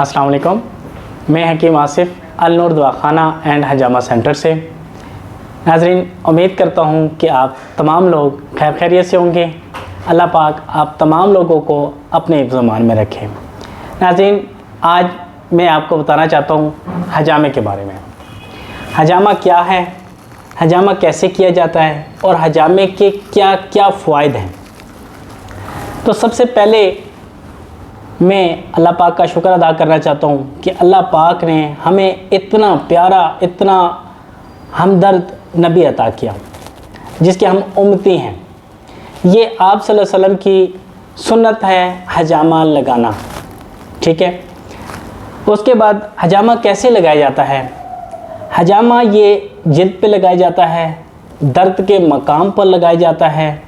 अस्सलाम वालेकुम। मैं हकीम आसिफ अल-नूर दवाखाना एंड हजामा सेंटर से। नाज़रीन, उम्मीद करता हूँ कि आप तमाम लोग खैर खैरियत से होंगे। अल्लाह पाक आप तमाम लोगों को अपने हिफ्ज़-ओ-मान में रखें। नाज़रीन, आज मैं आपको बताना चाहता हूँ हजामे के बारे में। हजामा क्या है, हजामा कैसे किया जाता है और हजामे के क्या क्या फ़वाइद हैं। तो सबसे पहले मैं अल्लाह पाक का शुक्र अदा करना चाहता हूँ कि अल्लाह पाक ने हमें इतना प्यारा, इतना हमदर्द नबी अता किया जिसके हम उम्मती हैं। ये आप सल्लल्लाहु अलैहि वसल्लम की सुन्नत है हजामा लगाना, ठीक है। उसके बाद हजामा कैसे लगाया जाता है। हजामा ये जिल्द पे लगाया जाता है, दर्द के मकाम पर लगाया जाता है,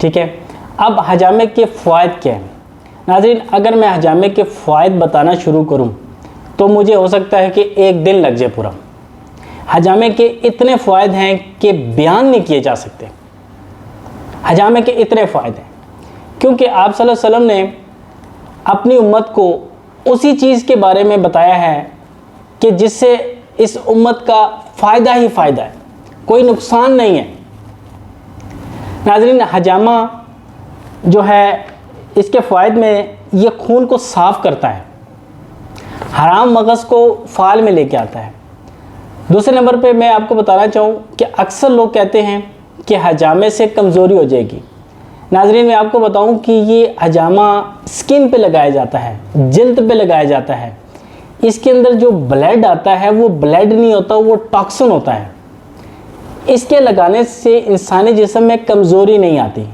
ठीक है। अब हजामे के फ़वाइद क्या हैं। नाज़रीन, अगर मैं हजामे के फ़वाइद बताना शुरू करूं तो मुझे हो सकता है कि एक दिन लग जाए पूरा। हजामे के इतने फ़वाइद हैं कि बयान नहीं किए जा सकते। हजामे के इतने फ़वाइद हैं क्योंकि आप सल्लल्लाहु अलैहि वसल्लम ने अपनी उम्मत को उसी चीज़ के बारे में बताया है कि जिससे इस उम्मत का फ़ायदा ही फ़ायदा है, कोई नुकसान नहीं है। नाज़रीन, हजामा जो है इसके फ़वाइद में ये खून को साफ़ करता है, हराम मगज़ को फ़ाल में लेके आता है। दूसरे नंबर पे मैं आपको बताना चाहूँ कि अक्सर लोग कहते हैं कि हजामे से कमज़ोरी हो जाएगी। नाज़रीन, मैं आपको बताऊँ कि ये हजामा स्किन पे लगाया जाता है, जिल्द पे लगाया जाता है। इसके अंदर जो ब्लड आता है वो ब्लड नहीं होता, वो टॉक्सिन होता है। इसके लगाने से इंसानी जिस्म में कमज़ोरी नहीं आती।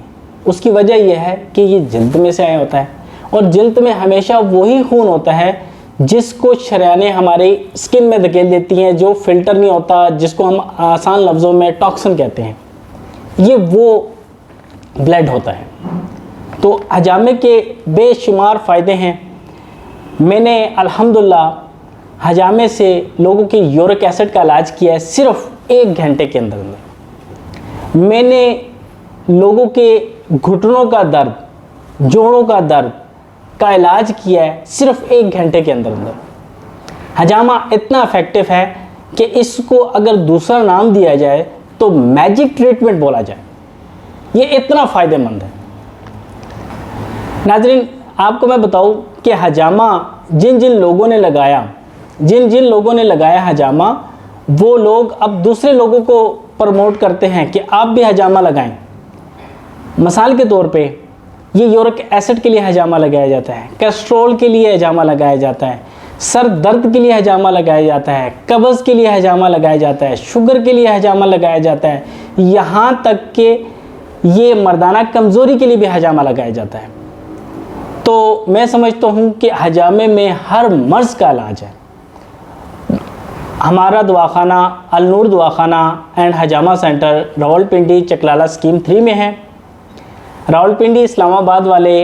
उसकी वजह यह है कि ये जिल्द में से आया होता है और जिल्द में हमेशा वही खून होता है जिसको शरयानें हमारी स्किन में धकेल देती हैं, जो फ़िल्टर नहीं होता, जिसको हम आसान लफ्ज़ों में टॉक्सिन कहते हैं। ये वो ब्लड होता है। तो हजामे के बेशुमार फ़ायदे हैं। मैंने अल्हम्दुलिल्लाह हजामे से लोगों के यूरिक एसिड का इलाज किया है सिर्फ़ 1 घंटे के अंदर अंदर। मैंने लोगों के घुटनों का दर्द, जोड़ों का दर्द का इलाज किया है सिर्फ 1 घंटे के अंदर अंदर। हजामा इतना इफ़ेक्टिव है कि इसको अगर दूसरा नाम दिया जाए तो मैजिक ट्रीटमेंट बोला जाए। ये इतना फ़ायदेमंद है। नाज़रीन, आपको मैं बताऊं कि हजामा जिन जिन लोगों ने लगाया हजामा, वो लोग अब दूसरे लोगों को प्रमोट करते हैं कि आप भी हजामा लगाएं। मिसाल के तौर पे ये यूरिक एसिड के लिए हजामा लगाया जाता है, कोलेस्ट्रॉल के लिए हजामा लगाया जाता है, सर दर्द के लिए हजामा लगाया जाता है, कब्ज़ के लिए हजामा लगाया जाता है, शुगर के लिए हजामा लगाया जाता है, यहाँ तक कि ये मर्दाना कमज़ोरी के लिए भी हजामा लगाया जाता है। तो मैं समझता हूँ कि हजामे में हर मर्ज़ का इलाज है। हमारा दवाखाना अल-नूर दवाखाना एंड हजामा सेंटर रावलपिंडी चकलाला स्कीम 3 में है। रावलपिंडी इस्लामाबाद वाले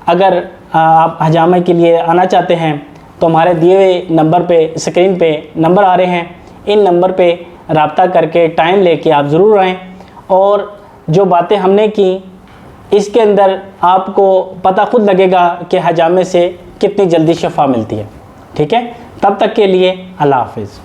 अगर आप हजामे के लिए आना चाहते हैं तो हमारे दिए हुए नंबर पे, स्क्रीन पे नंबर आ रहे हैं, इन नंबर पे रब्ता करके टाइम लेके आप ज़रूर आएँ। और जो बातें हमने की इसके अंदर आपको पता खुद लगेगा कि हजामे से कितनी जल्दी शफा मिलती है, ठीक है। तब तक के लिए अल्लाह हाफ़िज़।